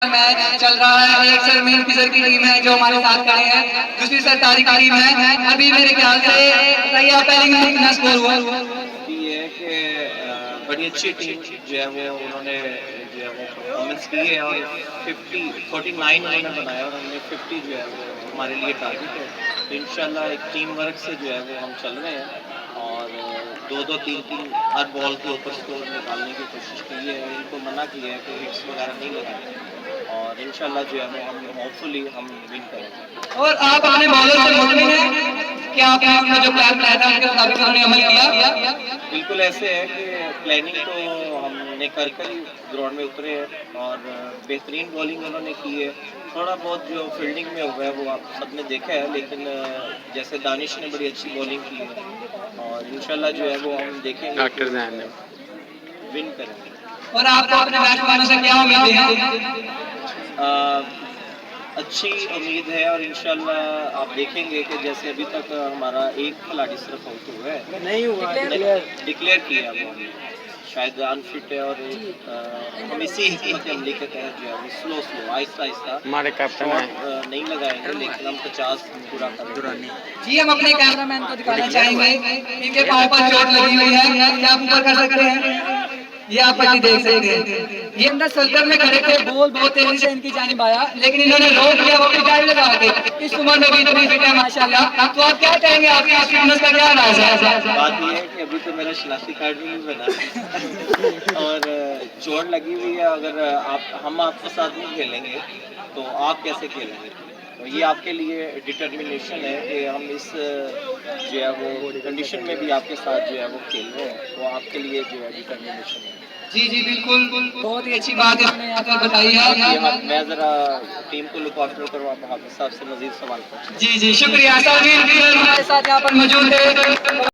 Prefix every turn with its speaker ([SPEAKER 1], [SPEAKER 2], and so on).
[SPEAKER 1] Match चल रहा है। एक सर मेन फिजर की टीम है जो हमारे साथ खड़े हैं, दूसरी सर तारिक की टीम है। अभी मेरे ख्याल से रैया पहले में कितना स्कोर हुआ?
[SPEAKER 2] ये है कि बड़ी अच्छी टीम जो है वो उन्होंने जो है वो परफॉर्मेंस की है और 49 उन्होंने बनाया और हमने 50 जो है वो हमारे लिए टारगेट है। तो इंशाल्लाह एक टीम वर्क से जो है वो हम चल रहे हैं और 2-2 3-3 हर बॉल के ऊपर स्कोर निकालने की कोशिश की है। इनको मना किया है कि हिट्स वगैरह नहीं लगाए और इंशाल्लाह जो है वो हम होपफुली हम विन करेंगे।
[SPEAKER 1] और आप अपने बॉलर से मुतमिन हैं कि आपने अपना जो प्लान बनाया था उसके मुताबिक उन्होंने अमल किया?
[SPEAKER 2] बिल्कुल ऐसे है कि प्लानिंग तो हमने कर कर ही ग्राउंड में उतरे हैं और बेहतरीन बॉलिंग उन्होंने की है। थोड़ा बहुत जो फील्डिंग में हुआ है वो आप सबने देखा है, लेकिन जैसे दानिश ने बड़ी अच्छी बॉलिंग की है और इंशाल्लाह जो है वो हम देखेंगे विन करेंगे।
[SPEAKER 1] और आपको अपने बैट्समैनों से क्या उम्मीदें हैं?
[SPEAKER 2] अच्छी उम्मीद है और इंशाल्लाह आप देखेंगे कि जैसे अभी तक हमारा एक खिलाड़ी सिर्फ आउट हुआ है, नहीं हुआ, डिक्लेयर किया वो शायद अनफिट है और हम इसी हिकमत अमली के तहत जो है वो स्लो आहिस्ता आहिस्ता
[SPEAKER 3] हमारे कैप्टन
[SPEAKER 2] नहीं लगाएंगे, लेकिन हम 50 पूरा करेंगे।
[SPEAKER 1] जी हम अपने कैमरामैन को दिखाना चाहेंगे, इनके पाँव पर चोट लगी हुई है, क्या आप ऊपर कर सकते हैं? ये आप बच्चे देख सकते हैं, ये अंदर सर्कल में खड़े थे, बॉल बहुत तेजी से इनकी जानिब आया, लेकिन इन्होंने रोक दिया, वो भी टाइम लगा के। इस उम्र में भी इतनी फिट है माशाल्लाह। तो आप क्या कहेंगे, आपकी फिटनेस का क्या राज है?
[SPEAKER 2] बात ये है कि अभी तो मेरा शनाख्ती कार्ड भी नहीं बना और चोट लगी हुई है। अगर हम आपके साथ नहीं खेलेंगे तो आप कैसे खेलेंगे? तो ये आपके लिए डिटर्मिनेशन है कि हम इस जो है वो कंडीशन में भी आपके साथ जो है वो खेल रहे हैं, तो आपके लिए जो है डिटर्मिनेशन है।
[SPEAKER 1] जी जी बिल्कुल, बहुत ही अच्छी बात है यहाँ पर बताई है।
[SPEAKER 2] मैं जरा टीम को लुक आफ्टर करवाता हूँ, हाफिज साहब से मजीद सवाल पूछूं।
[SPEAKER 1] जी जी शुक्रिया, हमारे साथ यहाँ पर मौजूद है।